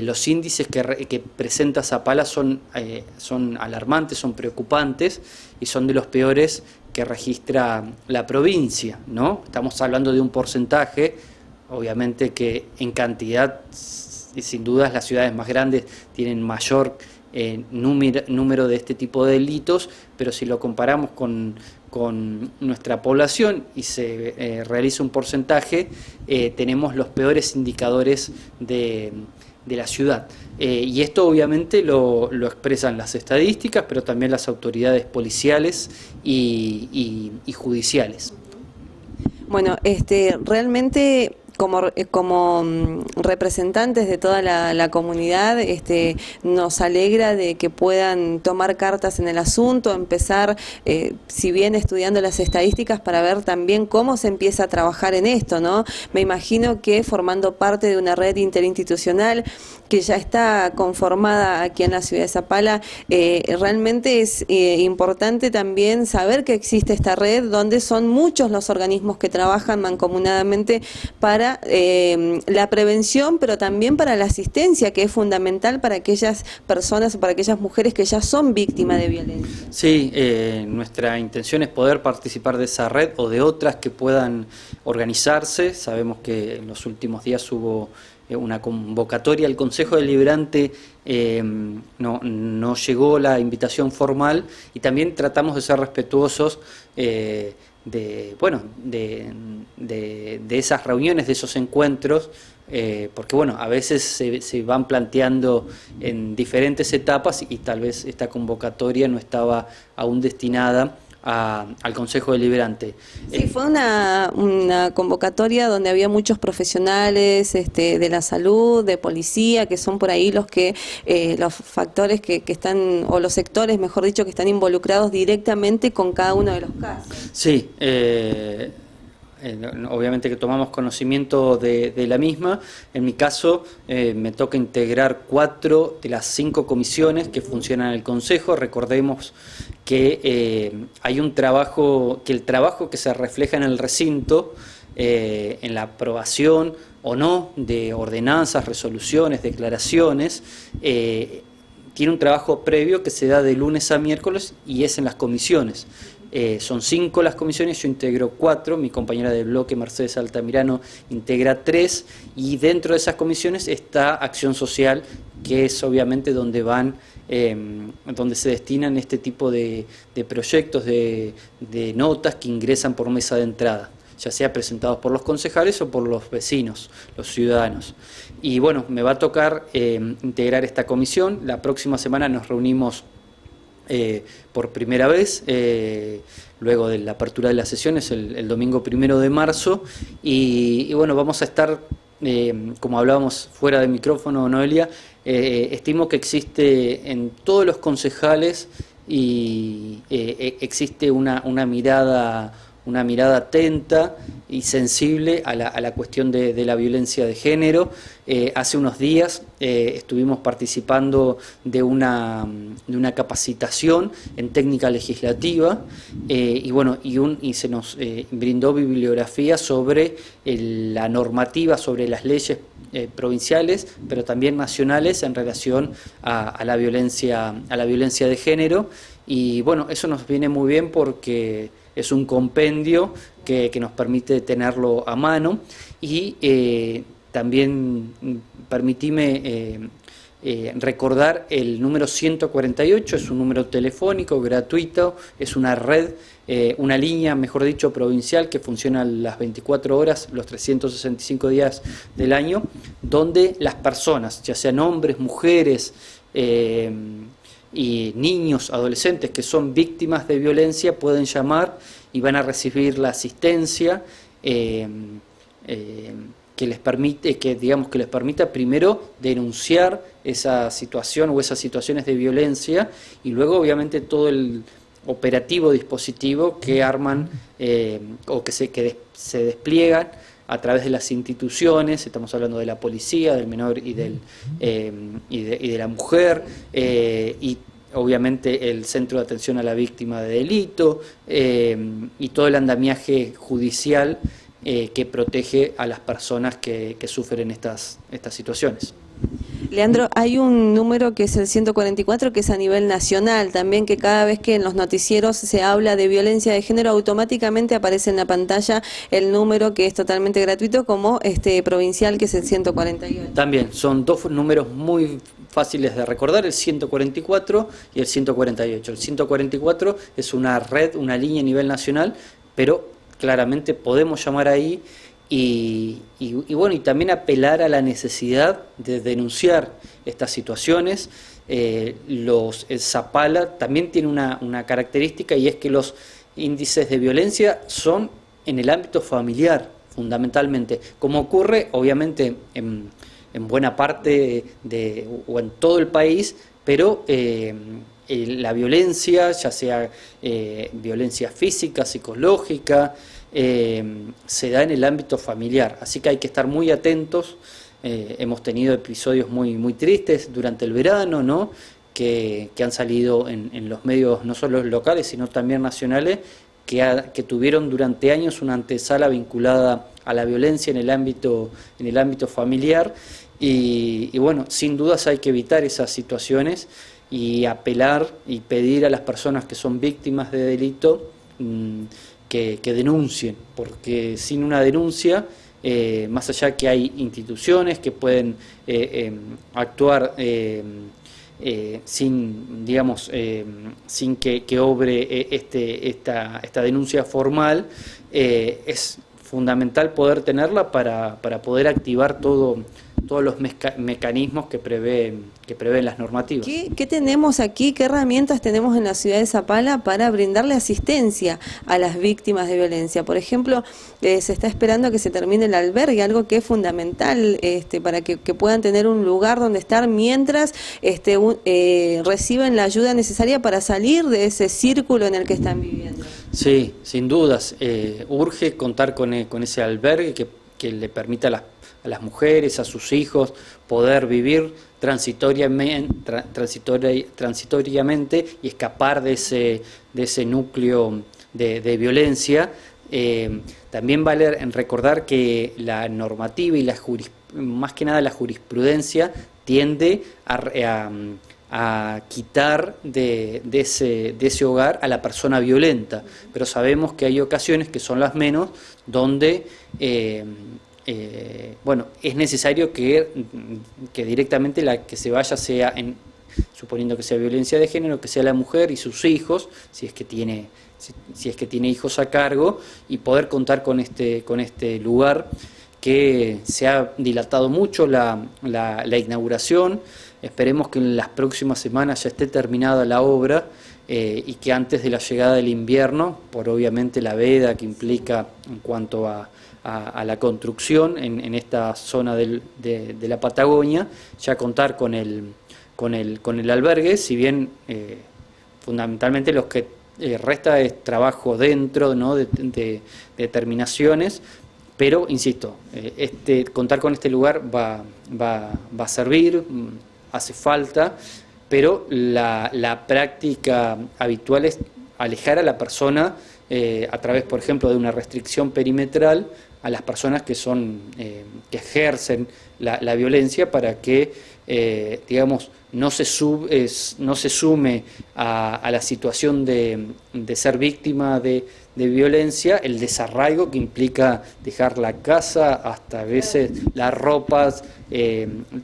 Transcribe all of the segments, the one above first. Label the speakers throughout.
Speaker 1: los índices que presenta Zapala son alarmantes, son preocupantes y son de los peores que registra la provincia, ¿no? Estamos hablando de un porcentaje, obviamente que en cantidad, sin dudas las ciudades más grandes tienen mayor número de este tipo de delitos, pero si lo comparamos con nuestra población y se realiza un porcentaje, tenemos los peores indicadores de la ciudad. Y esto obviamente lo expresan las estadísticas, pero también las autoridades policiales y judiciales.
Speaker 2: Bueno, realmente como representantes de toda la comunidad, nos alegra de que puedan tomar cartas en el asunto, empezar, si bien estudiando las estadísticas, para ver también cómo se empieza a trabajar en esto, ¿no? Me imagino que formando parte de una red interinstitucional que ya está conformada aquí en la ciudad de Zapala, realmente es importante también saber que existe esta red donde son muchos los organismos que trabajan mancomunadamente para la prevención, pero también para la asistencia, que es fundamental para aquellas personas o para aquellas mujeres que ya son víctimas de violencia.
Speaker 1: Sí, nuestra intención es poder participar de esa red o de otras que puedan organizarse. Sabemos que en los últimos días hubo una convocatoria al Consejo Deliberante, no llegó la invitación formal y también tratamos de ser respetuosos de esas reuniones, de esos encuentros, porque bueno, a veces se van planteando en diferentes etapas y tal vez esta convocatoria no estaba aún destinada al Consejo Deliberante.
Speaker 2: Sí, fue una convocatoria donde había muchos profesionales de la salud, de policía, que son por ahí los factores que están, o los sectores, mejor dicho, que están involucrados directamente con cada uno de los casos.
Speaker 1: Sí, obviamente que tomamos conocimiento de la misma. En mi caso me toca integrar 4 de las 5 comisiones que funcionan en el Consejo. Recordemos que hay un trabajo, que el trabajo que se refleja en el recinto, en la aprobación o no de ordenanzas, resoluciones, declaraciones, tiene un trabajo previo que se da de lunes a miércoles y es en las comisiones. Son 5 las comisiones, yo integro 4, mi compañera de bloque Mercedes Altamirano integra 3 y dentro de esas comisiones está Acción Social, que es obviamente donde donde se destinan este tipo de proyectos, de notas que ingresan por mesa de entrada, ya sea presentados por los concejales o por los vecinos, los ciudadanos. Y bueno, me va a tocar integrar esta comisión. La próxima semana nos reunimos por primera vez, luego de la apertura de las sesiones, el domingo 1 de marzo, y bueno, vamos a estar, como hablábamos fuera de micrófono, Noelia, estimo que existe en todos los concejales y existe una mirada atenta y sensible a la cuestión de la violencia de género. Hace unos días estuvimos participando de una capacitación en técnica legislativa y se nos brindó bibliografía sobre la normativa, sobre las leyes provinciales, pero también nacionales en relación a la violencia de género. Y bueno, eso nos viene muy bien porque es un compendio que nos permite tenerlo a mano y también permitime recordar el número 148, es un número telefónico gratuito, es una red, una línea, mejor dicho, provincial que funciona las 24 horas, los 365 días del año, donde las personas, ya sean hombres, mujeres, y niños, adolescentes que son víctimas de violencia pueden llamar y van a recibir la asistencia que les permita primero denunciar esa situación o esas situaciones de violencia y luego obviamente todo el operativo dispositivo que arman o que se despliegan a través de las instituciones. Estamos hablando de la policía, del menor y de la mujer, y obviamente el Centro de Atención a la Víctima de Delito, y todo el andamiaje judicial que protege a las personas que sufren estas situaciones.
Speaker 2: Leandro, hay un número que es el 144, que es a nivel nacional también, que cada vez que en los noticieros se habla de violencia de género, automáticamente aparece en la pantalla el número, que es totalmente gratuito, como provincial, que es el 148.
Speaker 1: También son dos números muy fáciles de recordar, el 144 y el 148. El 144 es una red, una línea a nivel nacional, pero claramente podemos llamar ahí y bueno, y también apelar a la necesidad de denunciar estas situaciones. El Zapala también tiene una característica, y es que los índices de violencia son en el ámbito familiar, fundamentalmente, como ocurre obviamente en buena parte o en todo el país, pero la violencia, ya sea violencia física, psicológica, se da en el ámbito familiar, así que hay que estar muy atentos. Hemos tenido episodios muy tristes durante el verano, ¿no?, que han salido en los medios no solo locales, sino también nacionales, que tuvieron durante años una antesala vinculada a la violencia en el ámbito familiar, y bueno, sin dudas hay que evitar esas situaciones y apelar y pedir a las personas que son víctimas de delito que denuncien, porque sin una denuncia, más allá que hay instituciones que pueden actuar sin, digamos, sin que obre esta denuncia formal, es fundamental poder tenerla para poder activar todos los mecanismos que prevén las normativas.
Speaker 2: ¿Qué tenemos aquí, qué herramientas tenemos en la ciudad de Zapala para brindarle asistencia a las víctimas de violencia? Por ejemplo, se está esperando que se termine el albergue, algo que es fundamental para que puedan tener un lugar donde estar mientras reciben la ayuda necesaria para salir de ese círculo en el que están viviendo.
Speaker 1: Sí, sin dudas. Urge contar con ese albergue que le permita a las mujeres, a sus hijos, poder vivir transitoriamente y escapar de ese núcleo de violencia. También vale recordar que la normativa y más que nada la jurisprudencia tiende a quitar de ese hogar a la persona violenta, pero sabemos que hay ocasiones, que son las menos, donde bueno, es necesario que directamente la que se vaya sea, suponiendo que sea violencia de género, que sea la mujer y sus hijos, si es que tiene hijos a cargo, y poder contar con este lugar, que se ha dilatado mucho la inauguración. Esperemos que en las próximas semanas ya esté terminada la obra, y que antes de la llegada del invierno, por obviamente la veda que implica en cuanto a la construcción en esta zona de la Patagonia, ya contar con el albergue, si bien fundamentalmente los que resta es trabajo dentro, ¿no?, de terminaciones, pero insisto, contar con este lugar va a servir, hace falta, pero la práctica habitual es alejar a la persona a través, por ejemplo, de una restricción perimetral a las personas que ejercen la violencia, para que digamos no se sume a la situación de ser víctima de violencia el desarraigo que implica dejar la casa, hasta a veces las ropas,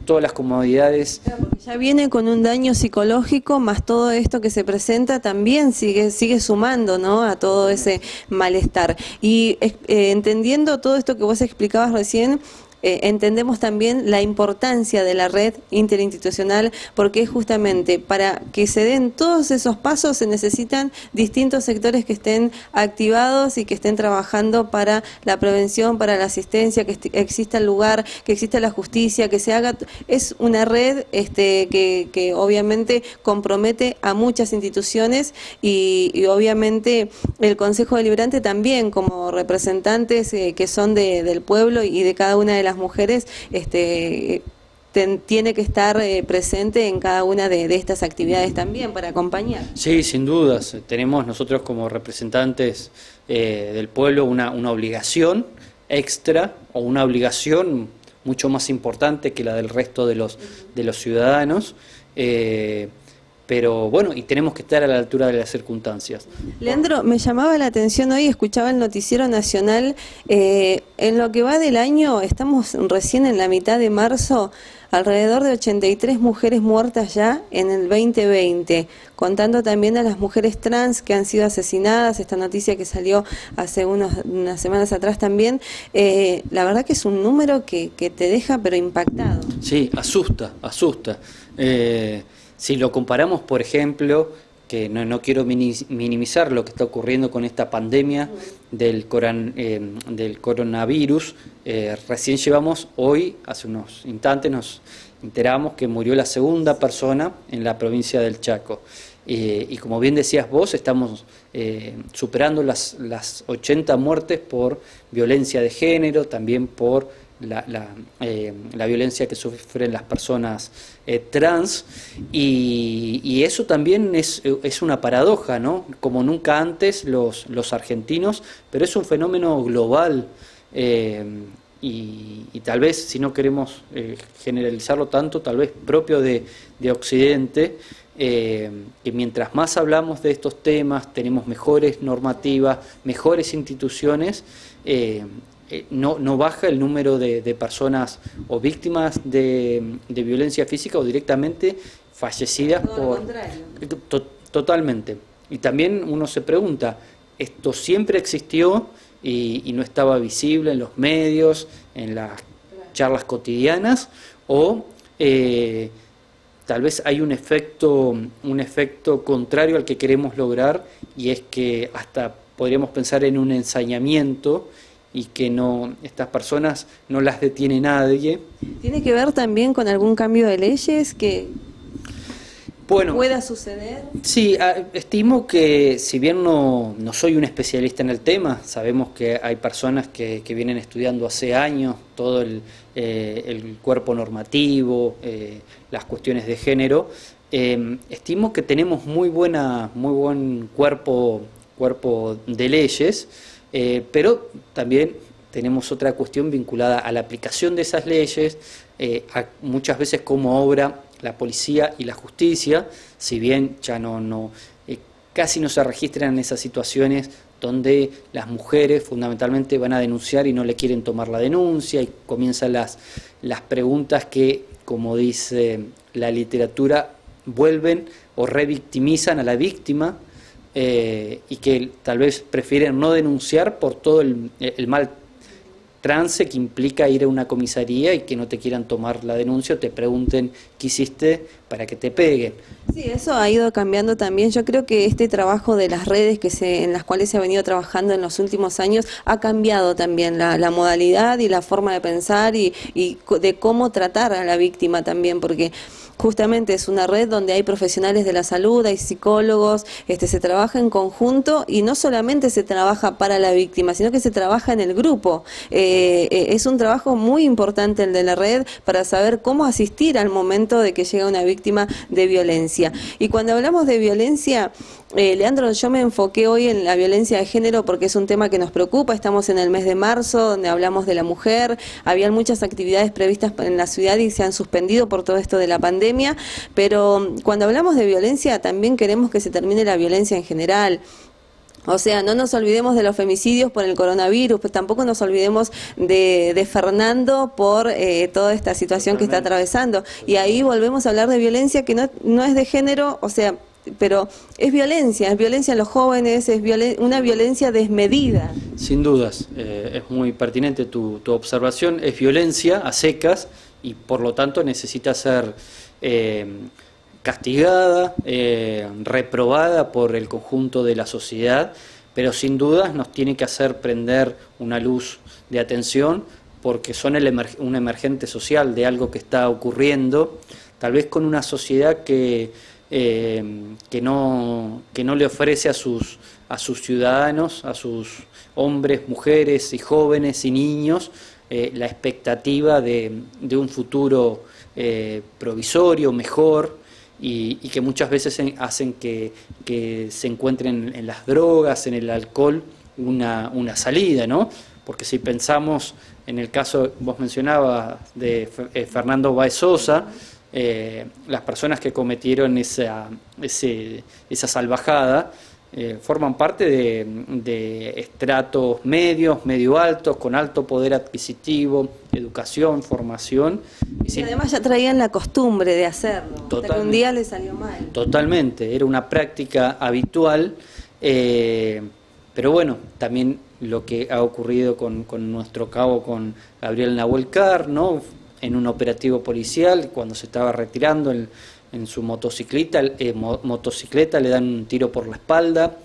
Speaker 1: todas las comodidades.
Speaker 2: Ya viene con un daño psicológico, más todo esto que se presenta también sigue sumando, ¿no?, a todo ese malestar. Y entendiendo todo esto que vos explicabas recién, entendemos también la importancia de la red interinstitucional, porque justamente para que se den todos esos pasos se necesitan distintos sectores que estén activados y que estén trabajando para la prevención, para la asistencia, que exista el lugar, que exista la justicia, que se haga. Es una red que obviamente compromete a muchas instituciones, y obviamente el Consejo Deliberante también, como representantes que son del pueblo y de cada una de las mujeres, tiene que estar presente en cada una de estas actividades también para acompañar.
Speaker 1: Sí, sin dudas. Tenemos nosotros como representantes del pueblo una obligación extra, o una obligación mucho más importante que la del resto de los ciudadanos. Pero bueno, y tenemos que estar a la altura de las circunstancias.
Speaker 2: Leandro, me llamaba la atención hoy, escuchaba el noticiero nacional, en lo que va del año, estamos recién en la mitad de marzo, alrededor de 83 mujeres muertas ya en el 2020, contando también a las mujeres trans que han sido asesinadas, esta noticia que salió hace unas semanas atrás también. La verdad que es un número que te deja pero impactado.
Speaker 1: Sí, asusta. Si lo comparamos, por ejemplo, que no quiero minimizar lo que está ocurriendo con esta pandemia del coronavirus, recién llevamos hoy, hace unos instantes, nos enteramos que murió la segunda persona en la provincia del Chaco. Y como bien decías vos, estamos superando las 80 muertes por violencia de género, también por la violencia que sufren las personas trans, y eso también es una paradoja, ¿no? Como nunca antes los argentinos, pero es un fenómeno global, y tal vez, si no queremos generalizarlo tanto, tal vez propio de Occidente, que mientras más hablamos de estos temas, tenemos mejores normativas, mejores instituciones, no baja el número de personas o víctimas de violencia física o directamente fallecidas por... Totalmente. Y también uno se pregunta, ¿esto siempre existió y no estaba visible en los medios, en las charlas cotidianas? ¿O tal vez hay un efecto contrario al que queremos lograr, y es que hasta podríamos pensar en un ensañamiento y que estas personas no las detiene nadie?
Speaker 2: ¿Tiene que ver también con algún cambio de leyes que pueda suceder?
Speaker 1: Sí, estimo que, si bien no soy un especialista en el tema, sabemos que hay personas que vienen estudiando hace años todo el cuerpo normativo, las cuestiones de género. Estimo que tenemos muy buen cuerpo de leyes, pero también tenemos otra cuestión vinculada a la aplicación de esas leyes, muchas veces cómo obra la policía y la justicia, si bien ya casi no se registran esas situaciones donde las mujeres fundamentalmente van a denunciar y no le quieren tomar la denuncia, y comienzan las preguntas que, como dice la literatura, vuelven o revictimizan a la víctima, y que tal vez prefieren no denunciar por todo el mal trance que implica ir a una comisaría y que no te quieran tomar la denuncia o te pregunten qué hiciste para que te peguen.
Speaker 2: Sí, eso ha ido cambiando también. Yo creo que este trabajo de las redes en las cuales se ha venido trabajando en los últimos años ha cambiado también la modalidad y la forma de pensar y de cómo tratar a la víctima también, porque justamente es una red donde hay profesionales de la salud, hay psicólogos, se trabaja en conjunto, y no solamente se trabaja para la víctima, sino que se trabaja en el grupo. Es un trabajo muy importante el de la red para saber cómo asistir al momento de que llega una víctima de violencia. Y cuando hablamos de violencia, Leandro, yo me enfoqué hoy en la violencia de género porque es un tema que nos preocupa. Estamos en el mes de marzo, donde hablamos de la mujer. Habían muchas actividades previstas en la ciudad y se han suspendido por todo esto de la pandemia, pero cuando hablamos de violencia también queremos que se termine la violencia en general. O sea, no nos olvidemos de los femicidios por el coronavirus, pues tampoco nos olvidemos de Fernando por toda esta situación que está atravesando. Y ahí volvemos a hablar de violencia que no es de género, o sea, pero es violencia en los jóvenes, es una violencia desmedida.
Speaker 1: Sin dudas, es muy pertinente tu observación, es violencia a secas y por lo tanto necesita ser castigada, reprobada por el conjunto de la sociedad, pero sin dudas nos tiene que hacer prender una luz de atención, porque son un emergente social de algo que está ocurriendo, tal vez con una sociedad que no le ofrece a sus ciudadanos, a sus hombres, mujeres y jóvenes y niños, la expectativa de un futuro provisorio, mejor, y que muchas veces hacen que se encuentren en las drogas, en el alcohol, una salida, ¿no? porque si pensamos en el caso, vos mencionabas, de Fernando Báez Sosa, las personas que cometieron esa salvajada forman parte de estratos medios, medio altos, con alto poder adquisitivo, educación, formación.
Speaker 2: Y además ya traían la costumbre de hacerlo, hasta que un día les salió mal.
Speaker 1: Totalmente, era una práctica habitual, pero bueno, también lo que ha ocurrido con nuestro cabo, con Gabriel Nahuel Carr, ¿no? En un operativo policial, cuando se estaba retirando en su motocicleta, le dan un tiro por la espalda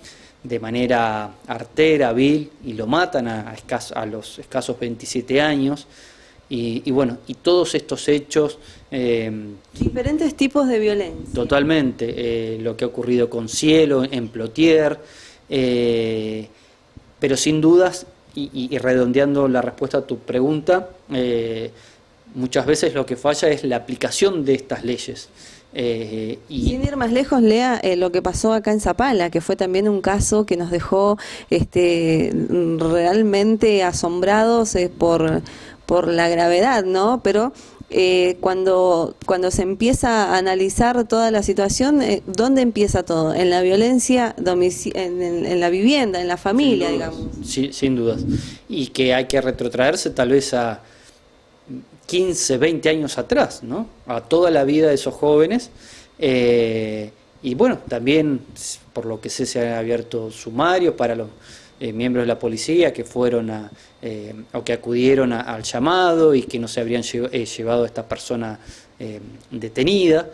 Speaker 1: de manera artera, vil, y lo matan a los escasos 27 años. Y bueno, y todos estos hechos...
Speaker 2: diferentes tipos de violencia.
Speaker 1: Totalmente, lo que ha ocurrido con Cielo, en Plotier, pero sin dudas, y redondeando la respuesta a tu pregunta, muchas veces lo que falla es la aplicación de estas leyes.
Speaker 2: Sin ir más lejos, Lea, lo que pasó acá en Zapala, que fue también un caso que nos dejó realmente asombrados por la gravedad, ¿no? Pero cuando se empieza a analizar toda la situación, ¿dónde empieza todo? En la violencia en la vivienda, en la familia, digamos.
Speaker 1: Sí, sin dudas. Y que hay que retrotraerse tal vez a 15, 20 años atrás, ¿no? A toda la vida de esos jóvenes. Y bueno, también, por lo que sé, se han abierto sumarios para los miembros de la policía que fueron o que acudieron al llamado y que no se habrían llevado a esta persona detenida.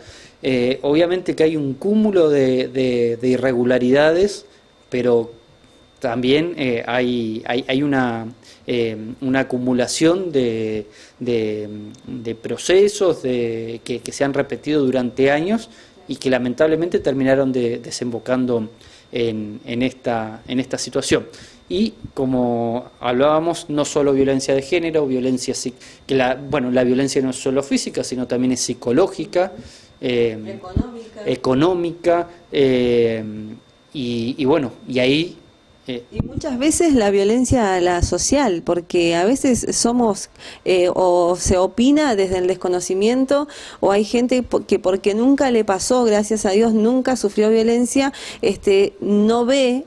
Speaker 1: Obviamente que hay un cúmulo de irregularidades, pero también hay una acumulación de procesos que se han repetido durante años y que lamentablemente terminaron desembocando en esta situación. Y como hablábamos, no solo violencia de género, la violencia no es solo física, sino también es psicológica, económica, y bueno, y ahí...
Speaker 2: Y muchas veces la violencia la social, porque a veces somos o se opina desde el desconocimiento, o hay gente que porque nunca le pasó, gracias a Dios, nunca sufrió violencia, no ve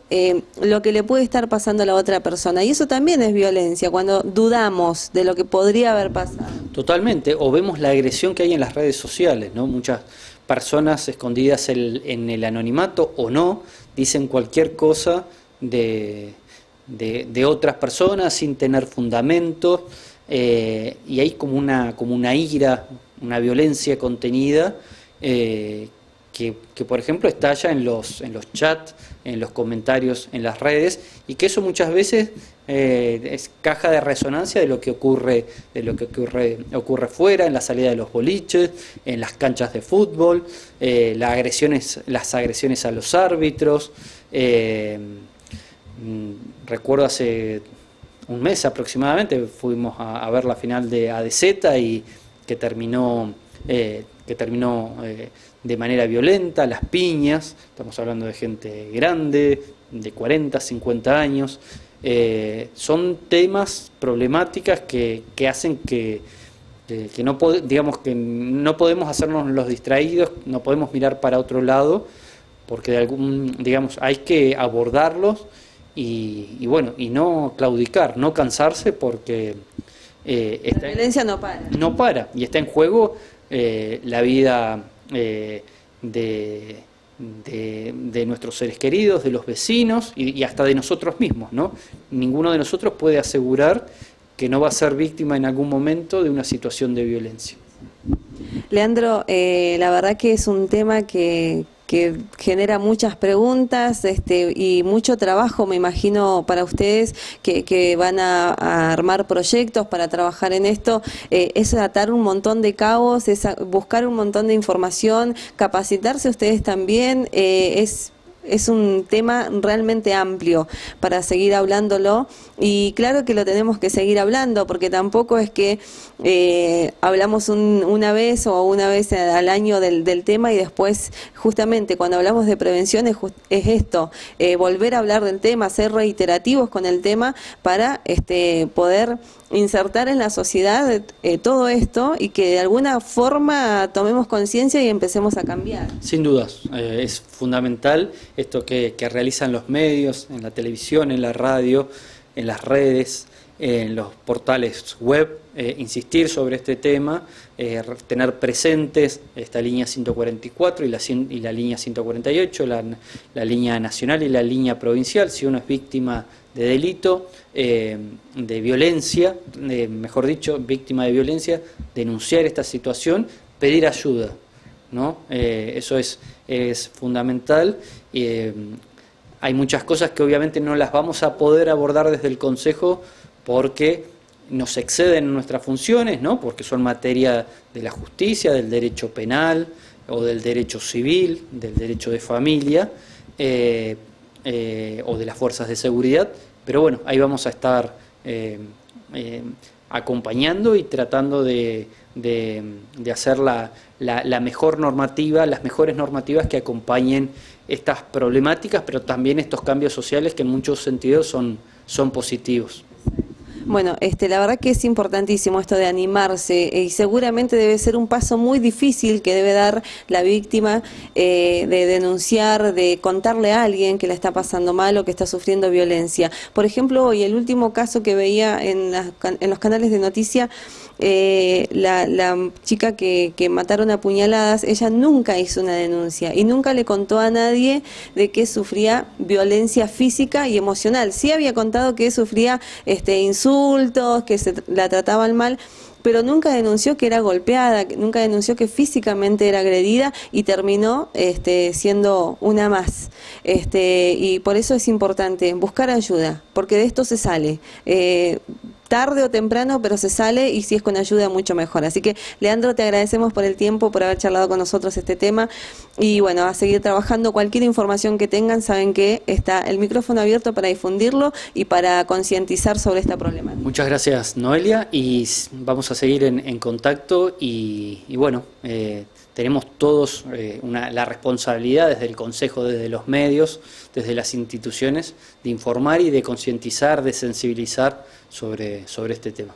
Speaker 2: lo que le puede estar pasando a la otra persona. Y eso también es violencia, cuando dudamos de lo que podría haber pasado.
Speaker 1: Totalmente, o vemos la agresión que hay en las redes sociales, ¿no? Muchas personas escondidas en el anonimato o no, dicen cualquier cosa de otras personas sin tener fundamentos, y hay como una ira, una violencia contenida que por ejemplo estalla en los chats, en los comentarios, en las redes, y que eso muchas veces es caja de resonancia de lo que ocurre fuera, en la salida de los boliches, en las canchas de fútbol, las agresiones a los árbitros. Recuerdo hace un mes aproximadamente fuimos a ver la final de ADZ y que terminó de manera violenta, las piñas. Estamos hablando de gente grande, de 40, 50 años. Son temas, problemáticas que hacen que no podemos hacernos los distraídos, no podemos mirar para otro lado, porque hay que abordarlos y bueno, y no claudicar, no cansarse, porque
Speaker 2: la violencia no para.
Speaker 1: No para, y está en juego la vida de nuestros seres queridos, de los vecinos y hasta de nosotros mismos, ¿no? Ninguno de nosotros puede asegurar que no va a ser víctima en algún momento de una situación de violencia.
Speaker 2: Leandro, la verdad que es un tema que genera muchas preguntas y mucho trabajo, me imagino, para ustedes que van a armar proyectos para trabajar en esto. Es atar un montón de cabos, es buscar un montón de información, capacitarse ustedes también, es es un tema realmente amplio para seguir hablándolo, y claro que lo tenemos que seguir hablando, porque tampoco es que hablamos una vez o una vez al año del tema y después justamente cuando hablamos de prevención es esto, volver a hablar del tema, ser reiterativos con el tema para poder insertar en la sociedad todo esto y que de alguna forma tomemos conciencia y empecemos a cambiar.
Speaker 1: Sin dudas, es fundamental esto que realizan los medios, en la televisión, en la radio, en las redes, en los portales web, insistir sobre este tema, tener presentes esta línea 144 y la línea 148, la línea nacional y la línea provincial, si uno es víctima de delito, de violencia, mejor dicho, víctima de violencia, denunciar esta situación, pedir ayuda, ¿no? Eso es fundamental. Hay muchas cosas que obviamente no las vamos a poder abordar desde el Consejo porque nos exceden en nuestras funciones, ¿no? Porque son materia de la justicia, del derecho penal o del derecho civil, del derecho de familia o de las fuerzas de seguridad, pero bueno, ahí vamos a estar acompañando y tratando de hacer la mejor normativa, las mejores normativas que acompañen estas problemáticas, pero también estos cambios sociales que en muchos sentidos son positivos.
Speaker 2: Bueno, la verdad que es importantísimo esto de animarse y seguramente debe ser un paso muy difícil que debe dar la víctima de denunciar, de contarle a alguien que la está pasando mal o que está sufriendo violencia. Por ejemplo, hoy el último caso que veía en los canales de noticia, la chica que mataron a puñaladas, ella nunca hizo una denuncia y nunca le contó a nadie de que sufría violencia física y emocional. Sí había contado que sufría insultos, que la trataban mal, pero nunca denunció que era golpeada, nunca denunció que físicamente era agredida y terminó siendo una más. Y por eso es importante buscar ayuda, porque de esto se sale. Tarde o temprano, pero se sale, y si es con ayuda mucho mejor. Así que, Leandro, te agradecemos por el tiempo, por haber charlado con nosotros este tema, y bueno, a seguir trabajando. Cualquier información que tengan, saben que está el micrófono abierto para difundirlo y para concientizar sobre esta problemática.
Speaker 1: Muchas gracias, Noelia, y vamos a seguir en contacto y bueno, tenemos todos la responsabilidad desde el Consejo, desde los medios, desde las instituciones, de informar y de concientizar, de sensibilizar sobre este tema.